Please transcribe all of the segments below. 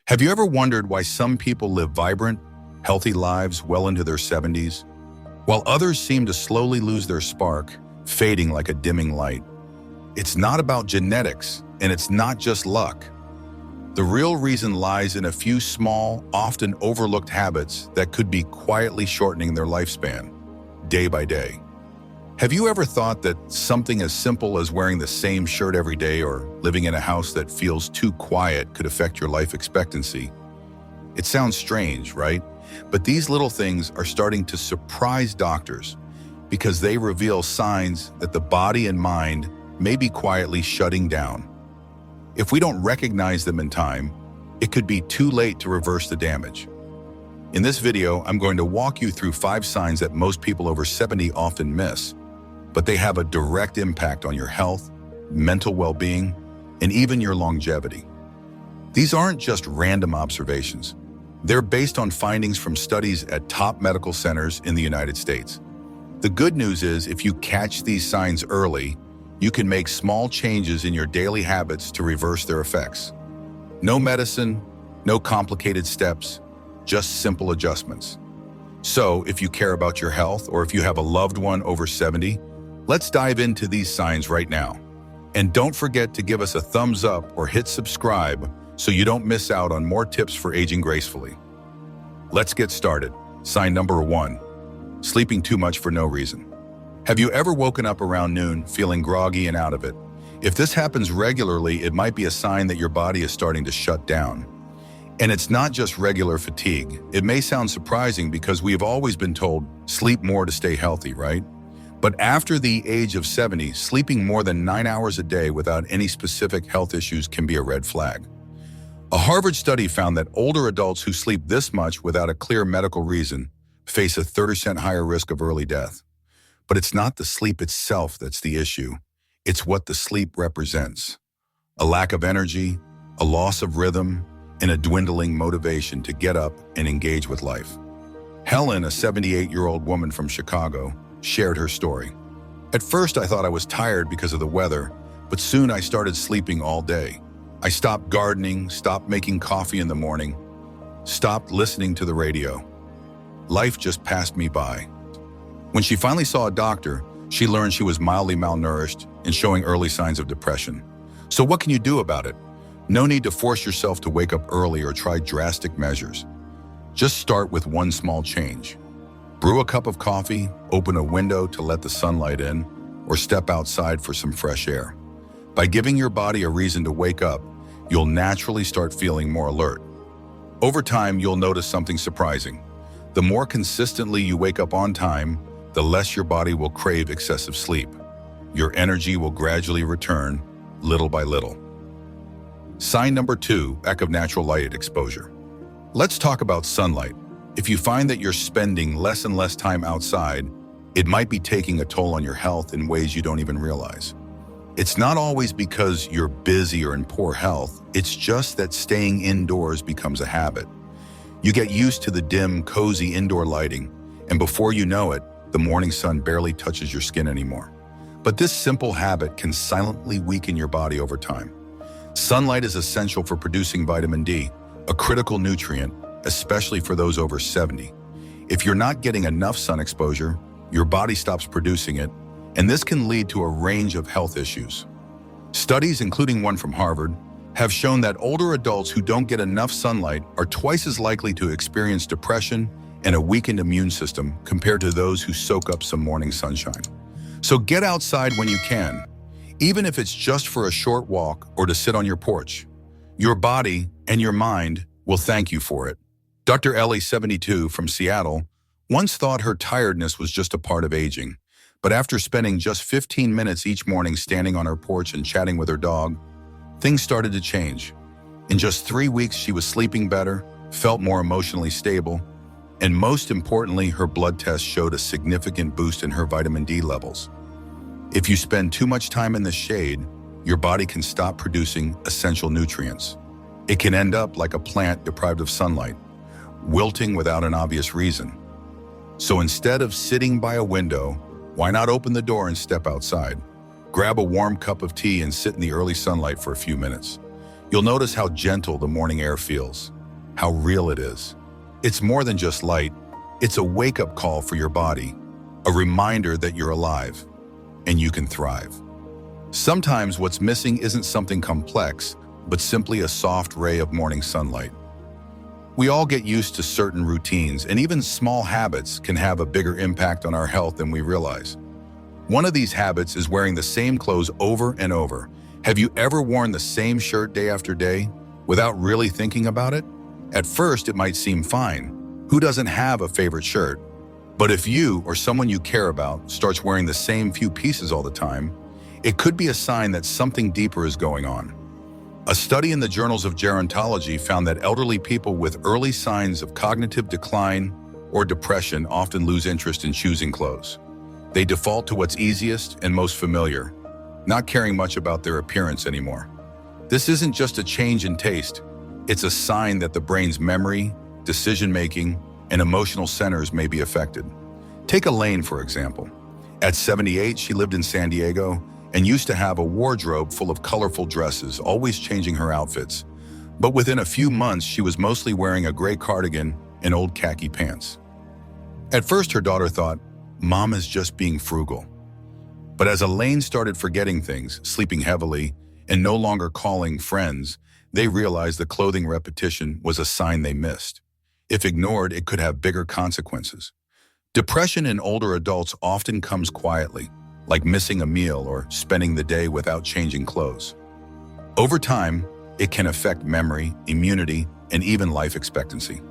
Have you ever wondered why some people live vibrant, healthy lives well into their 70s, while others seem to slowly lose their spark, fading like a dimming light? It's not about genetics, and it's not just luck. The real reason lies in a few small, often overlooked habits that could be quietly shortening their lifespan, day by day. Have you ever thought that something as simple as wearing the same shirt every day or living in a house that feels too quiet could affect your life expectancy? It sounds strange, right? But these little things are starting to surprise doctors because they reveal signs that the body and mind may be quietly shutting down. If we don't recognize them in time, it could be too late to reverse the damage. In this video, I'm going to walk you through 5 signs that most people over 70 often miss, but they have a direct impact on your health, mental well-being, and even your longevity. These aren't just random observations. They're based on findings from studies at top medical centers in the United States. The good news is, if you catch these signs early, you can make small changes in your daily habits to reverse their effects. No medicine, no complicated steps, just simple adjustments. So, if you care about your health or if you have a loved one over 70, let's dive into these signs right now. And don't forget to give us a thumbs up or hit subscribe so you don't miss out on more tips for aging gracefully. Let's get started. Sign number 1, sleeping too much for no reason. Have you ever woken up around noon feeling groggy and out of it? If this happens regularly, it might be a sign that your body is starting to shut down. And it's not just regular fatigue. It may sound surprising because we have always been told, sleep more to stay healthy, right? But after the age of 70, sleeping more than 9 hours a day without any specific health issues can be a red flag. A Harvard study found that older adults who sleep this much without a clear medical reason face a 30% higher risk of early death. But it's not the sleep itself that's the issue. It's what the sleep represents. A lack of energy, a loss of rhythm, and a dwindling motivation to get up and engage with life. Helen, a 78-year-old woman from Chicago, shared her story. At first, I thought I was tired because of the weather, but soon I started sleeping all day. I stopped gardening, stopped making coffee in the morning, stopped listening to the radio. Life just passed me by. When she finally saw a doctor, she learned she was mildly malnourished and showing early signs of depression. So what can you do about it? No need to force yourself to wake up early or try drastic measures. Just start with one small change. Brew a cup of coffee, open a window to let the sunlight in, or step outside for some fresh air. By giving your body a reason to wake up, you'll naturally start feeling more alert. Over time, you'll notice something surprising. The more consistently you wake up on time, the less your body will crave excessive sleep. Your energy will gradually return, little by little. Sign number 2, lack of natural light exposure. Let's talk about sunlight. If you find that you're spending less and less time outside, it might be taking a toll on your health in ways you don't even realize. It's not always because you're busy or in poor health, it's just that staying indoors becomes a habit. You get used to the dim, cozy indoor lighting, and before you know it, the morning sun barely touches your skin anymore. But this simple habit can silently weaken your body over time. Sunlight is essential for producing vitamin D, a critical nutrient, especially for those over 70. If you're not getting enough sun exposure, your body stops producing it, and this can lead to a range of health issues. Studies, including one from Harvard, have shown that older adults who don't get enough sunlight are twice as likely to experience depression and a weakened immune system compared to those who soak up some morning sunshine. So get outside when you can, even if it's just for a short walk or to sit on your porch. Your body and your mind will thank you for it. Dr. Ellie, 72, from Seattle, once thought her tiredness was just a part of aging, but after spending just 15 minutes each morning standing on her porch and chatting with her dog, things started to change. In just 3 weeks, she was sleeping better, felt more emotionally stable, and most importantly, her blood tests showed a significant boost in her vitamin D levels. If you spend too much time in the shade, your body can stop producing essential nutrients. It can end up like a plant deprived of sunlight, wilting without an obvious reason. So instead of sitting by a window, why not open the door and step outside? Grab a warm cup of tea and sit in the early sunlight for a few minutes. You'll notice how gentle the morning air feels. how real it is. It's more than just light. It's a wake-up call for your body, a reminder that you're alive and you can thrive. Sometimes what's missing isn't something complex, but simply a soft ray of morning sunlight. We all get used to certain routines, and even small habits can have a bigger impact on our health than we realize. One of these habits is wearing the same clothes over and over. Have you ever worn the same shirt day after day without really thinking about it? At first, it might seem fine. Who doesn't have a favorite shirt? But if you or someone you care about starts wearing the same few pieces all the time, it could be a sign that something deeper is going on. A study in the journals of gerontology found that elderly people with early signs of cognitive decline or depression often lose interest in choosing clothes. They default to what's easiest and most familiar, not caring much about their appearance anymore. This isn't just a change in taste, it's a sign that the brain's memory, decision-making, and emotional centers may be affected. Take Elaine, for example. At 78, she lived in San Diego and used to have a wardrobe full of colorful dresses, always changing her outfits. But within a few months, she was mostly wearing a gray cardigan and old khaki pants. At first, her daughter thought, "Mom is just being frugal." But as Elaine started forgetting things, sleeping heavily, and no longer calling friends, they realized the clothing repetition was a sign they missed. If ignored, it could have bigger consequences. Depression in older adults often comes quietly, like missing a meal or spending the day without changing clothes. Over time, it can affect memory, immunity, and even life expectancy.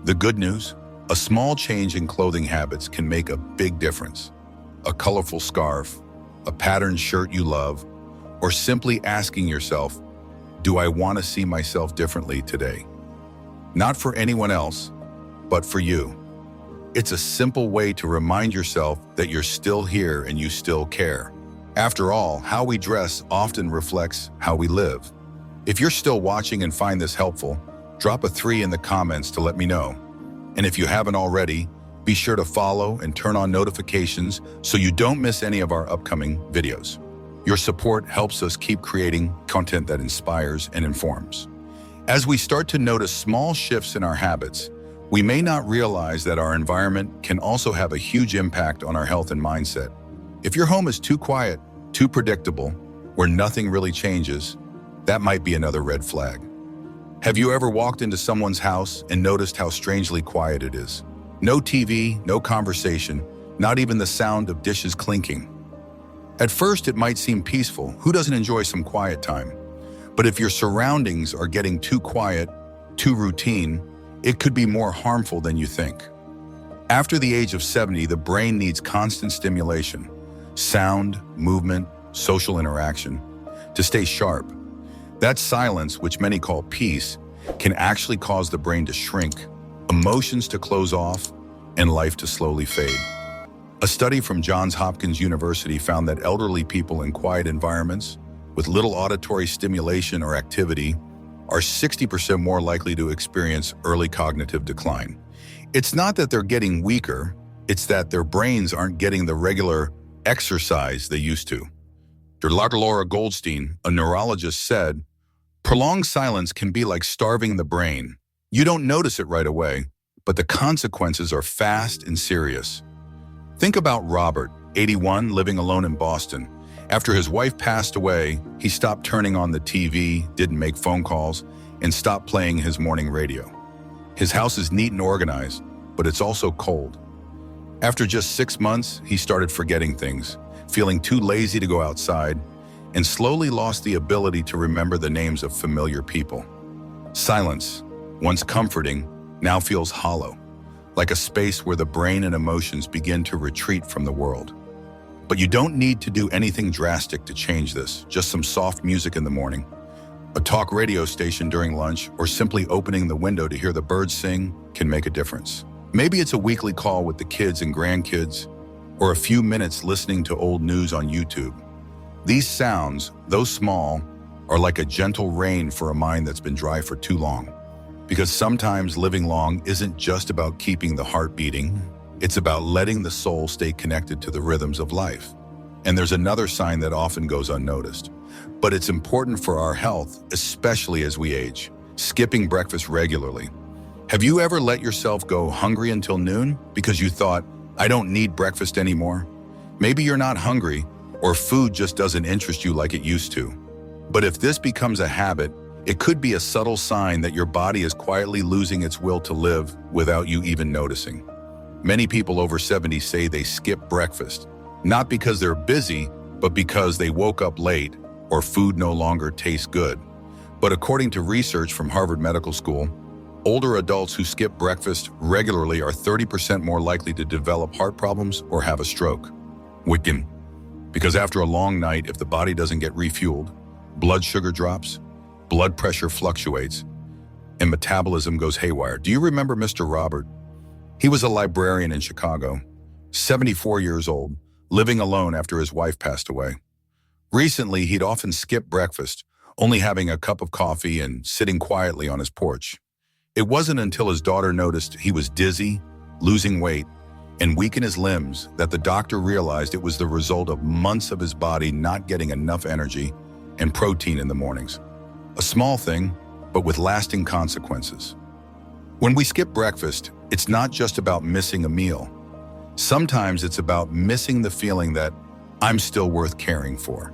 The good news? A small change in clothing habits can make a big difference. A colorful scarf, a patterned shirt you love, or simply asking yourself, do I want to see myself differently today? Not for anyone else, but for you. It's a simple way to remind yourself that you're still here and you still care. After all, how we dress often reflects how we live. If you're still watching and find this helpful, drop a 3 in the comments to let me know. And if you haven't already, be sure to follow and turn on notifications so you don't miss any of our upcoming videos. Your support helps us keep creating content that inspires and informs. As we start to notice small shifts in our habits, we may not realize that our environment can also have a huge impact on our health and mindset. If your home is too quiet, too predictable, where nothing really changes, that might be another red flag. Have you ever walked into someone's house and noticed how strangely quiet it is? No TV, no conversation, not even the sound of dishes clinking. At first, it might seem peaceful. Who doesn't enjoy some quiet time? But if your surroundings are getting too quiet, too routine, it could be more harmful than you think. After the age of 70, the brain needs constant stimulation, sound, movement, social interaction, to stay sharp. That silence, which many call peace, can actually cause the brain to shrink, emotions to close off, and life to slowly fade. A study from Johns Hopkins University found that elderly people in quiet environments with little auditory stimulation or activity are 60% more likely to experience early cognitive decline. It's not that they're getting weaker, it's that their brains aren't getting the regular exercise they used to. Dr. Laura Goldstein, a neurologist, said, "Prolonged silence can be like starving the brain. You don't notice it right away, but the consequences are fast and serious." Think about Robert, 81, living alone in Boston. After his wife passed away, he stopped turning on the TV, didn't make phone calls, and stopped playing his morning radio. His house is neat and organized, but it's also cold. After just 6 months, he started forgetting things, feeling too lazy to go outside, and slowly lost the ability to remember the names of familiar people. Silence, once comforting, now feels hollow, like a space where the brain and emotions begin to retreat from the world. But you don't need to do anything drastic to change this. Just some soft music in the morning, a talk radio station during lunch, or simply opening the window to hear the birds sing can make a difference. Maybe it's a weekly call with the kids and grandkids, or a few minutes listening to old news on YouTube. These sounds, though small, are like a gentle rain for a mind that's been dry for too long. Because sometimes living long isn't just about keeping the heart beating, it's about letting the soul stay connected to the rhythms of life. And there's another sign that often goes unnoticed, but it's important for our health, especially as we age. Skipping breakfast regularly. Have you ever let yourself go hungry until noon because you thought, I don't need breakfast anymore? Maybe you're not hungry, or food just doesn't interest you like it used to. But if this becomes a habit, it could be a subtle sign that your body is quietly losing its will to live without you even noticing. Many people over 70 say they skip breakfast, not because they're busy, but because they woke up late or food no longer tastes good. But according to research from Harvard Medical School, older adults who skip breakfast regularly are 30% more likely to develop heart problems or have a stroke. Wicked. Because after a long night, if the body doesn't get refueled, blood sugar drops, blood pressure fluctuates, and metabolism goes haywire. Do you remember Mr. Robert? He was a librarian in Chicago, 74 years old, living alone after his wife passed away. Recently, he'd often skip breakfast, only having a cup of coffee and sitting quietly on his porch. It wasn't until his daughter noticed he was dizzy, losing weight, and weak in his limbs that the doctor realized it was the result of months of his body not getting enough energy and protein in the mornings. A small thing, but with lasting consequences. When we skip breakfast, it's not just about missing a meal. Sometimes it's about missing the feeling that I'm still worth caring for.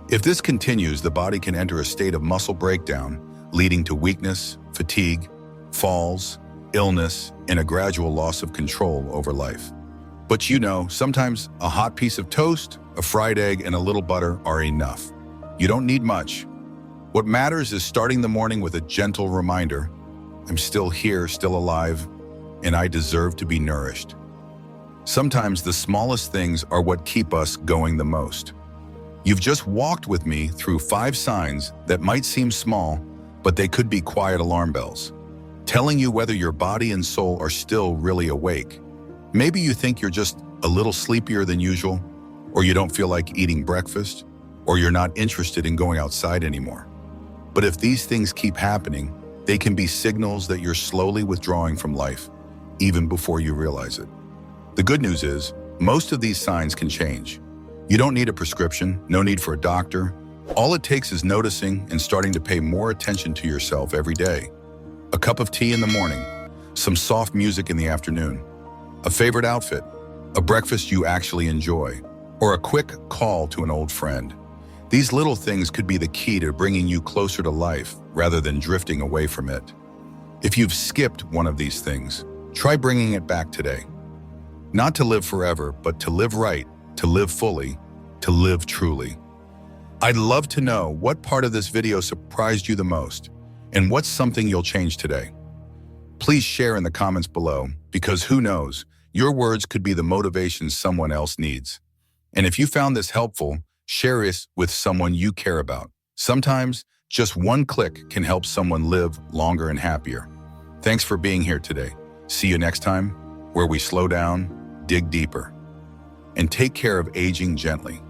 If this continues, the body can enter a state of muscle breakdown, leading to weakness, fatigue, falls, illness, and a gradual loss of control over life. But sometimes a hot piece of toast, a fried egg, and a little butter are enough. You don't need much. What matters is starting the morning with a gentle reminder, I'm still here, still alive, and I deserve to be nourished. Sometimes the smallest things are what keep us going the most. You've just walked with me through 5 signs that might seem small, but they could be quiet alarm bells, telling you whether your body and soul are still really awake. Maybe you think you're just a little sleepier than usual, or you don't feel like eating breakfast, or you're not interested in going outside anymore. But if these things keep happening, they can be signals that you're slowly withdrawing from life, even before you realize it. The good news is, most of these signs can change. You don't need a prescription, no need for a doctor. All it takes is noticing and starting to pay more attention to yourself every day. A cup of tea in the morning, some soft music in the afternoon, a favorite outfit, a breakfast you actually enjoy, or a quick call to an old friend. These little things could be the key to bringing you closer to life rather than drifting away from it. If you've skipped one of these things, try bringing it back today. Not to live forever, but to live right, to live fully, to live truly. I'd love to know what part of this video surprised you the most, and what's something you'll change today. Please share in the comments below, because who knows, your words could be the motivation someone else needs. And if you found this helpful, share it with someone you care about. Sometimes, just one click can help someone live longer and happier. Thanks for being here today. See you next time, where we slow down, dig deeper, and take care of aging gently.